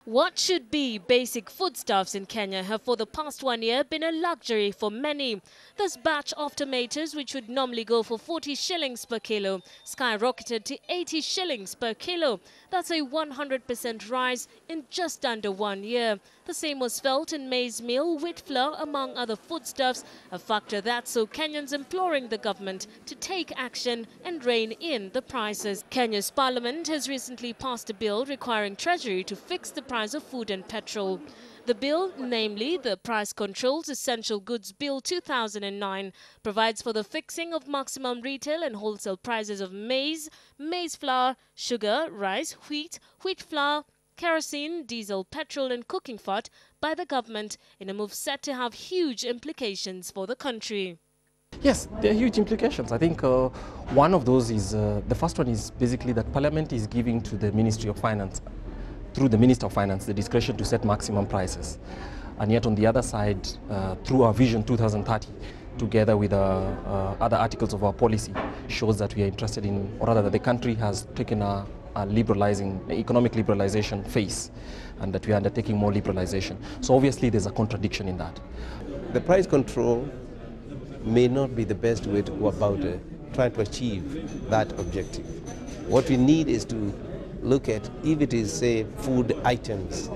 What should be basic foodstuffs in Kenya have for the past 1 year been a luxury for many. Thus, batch of tomatoes, which would normally go for 40 shillings per kilo, skyrocketed to 80 shillings per kilo. That's a 100% rise in just under 1 year. The same was felt in maize meal, wheat flour, among other foodstuffs, a factor that saw Kenyans imploring the government to take action and rein in the prices. Kenya's parliament has recently passed a bill requiring Treasury to fix the price of food and petrol. The bill, namely the Price Controls Essential Goods Bill 2009, provides for the fixing of maximum retail and wholesale prices of maize, maize flour, sugar, rice, wheat flour, kerosene, diesel, petrol and cooking fat by the government in a move set to have huge implications for the country. Yes, there are huge implications. I think one of those is, the first one is basically that Parliament is giving to the Ministry of Finance, through the Minister of Finance, the discretion to set maximum prices. And yet on the other side, through our Vision 2030, together with other articles of our policy, shows that we are interested in, or rather that the country has taken a economic liberalization phase, and that we are undertaking more liberalization. So obviously there's a contradiction in that. The price control may not be the best way to go about trying to achieve that objective. What we need is to look at, if it is, say, food items,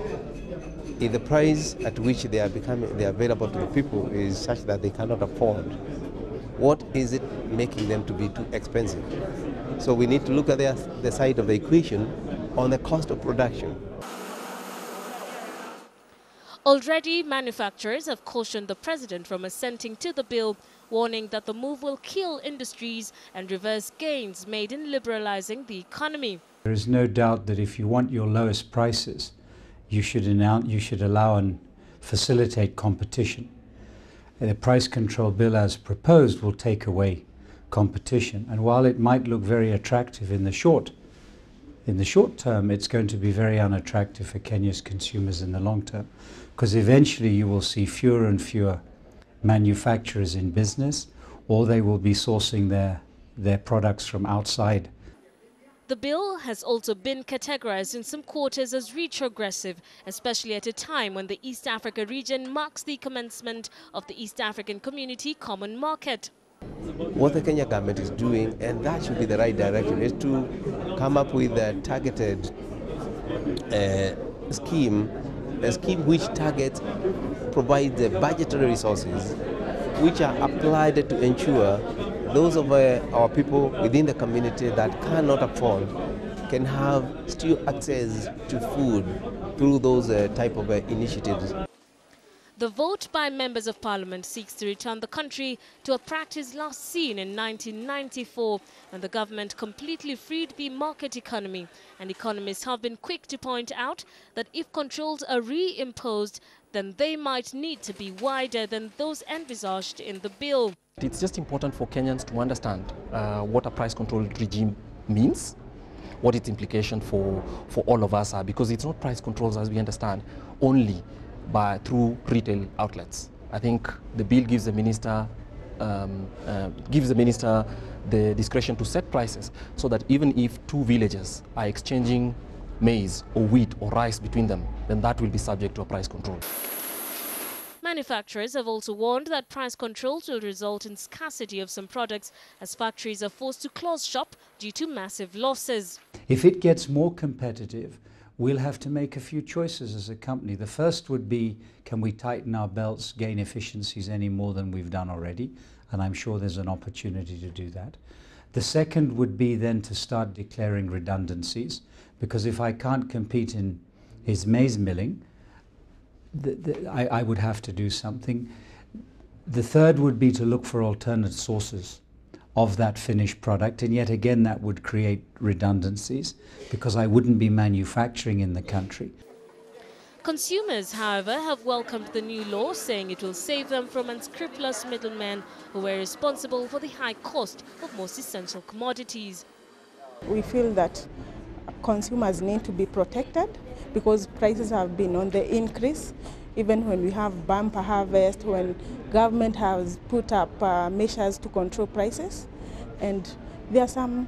if the price at which they are available to the people is such that they cannot afford, what is it making them to be too expensive? So we need to look at the side of the equation on the cost of production. Already, manufacturers have cautioned the president from assenting to the bill, warning that the move will kill industries and reverse gains made in liberalizing the economy. There is no doubt that if you want your lowest prices, you should allow and facilitate competition. The price control bill as proposed will take away competition, and while it might look very attractive in the short term, it's going to be very unattractive for Kenya's consumers in the long term, because eventually you will see fewer and fewer manufacturers in business, or they will be sourcing their products from outside. The bill has also been categorized in some quarters as retrogressive, especially at a time when the East Africa region marks the commencement of the East African Community Common Market. What the Kenya government is doing, and that should be the right direction, is to come up with a targeted scheme which provides the budgetary resources which are applied to ensure those of our people within the community that cannot afford can have still access to food through those type of initiatives. The vote by members of parliament seeks to return the country to a practice last seen in 1994, when the government completely freed the market economy. And economists have been quick to point out that if controls are reimposed, then they might need to be wider than those envisaged in the bill. It's just important for Kenyans to understand what a price control regime means, what its implication for all of us are, because it's not price controls, as we understand, only through retail outlets. I think the bill gives the minister the discretion to set prices, so that even if two villages are exchanging maize or wheat or rice between them, then that will be subject to a price control. Manufacturers have also warned that price controls will result in scarcity of some products, as factories are forced to close shop due to massive losses. If it gets more competitive, we'll have to make a few choices as a company. The first would be, can we tighten our belts, gain efficiencies any more than we've done already? And I'm sure there's an opportunity to do that. The second would be then to start declaring redundancies, because if I can't compete in his maize milling, I would have to do something. The third would be to look for alternate sources of that finished product, and yet again that would create redundancies, because I wouldn't be manufacturing in the country. Consumers, however, have welcomed the new law, saying it will save them from unscrupulous middlemen who were responsible for the high cost of most essential commodities. We feel that consumers need to be protected, because prices have been on the increase. Even when we have bumper harvest, when government has put up measures to control prices, and there are some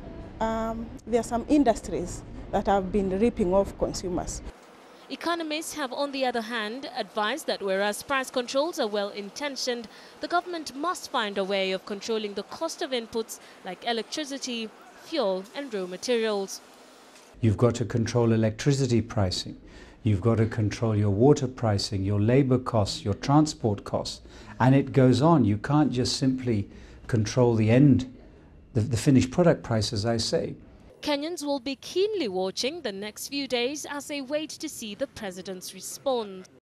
industries that have been ripping off consumers. Economists have, on the other hand, advised that whereas price controls are well-intentioned, the government must find a way of controlling the cost of inputs like electricity, fuel and raw materials. You've got to control electricity pricing. You've got to control your water pricing, your labor costs, your transport costs. And it goes on. You can't just simply control the finished product price, as I say. Kenyans will be keenly watching the next few days as they wait to see the president's response.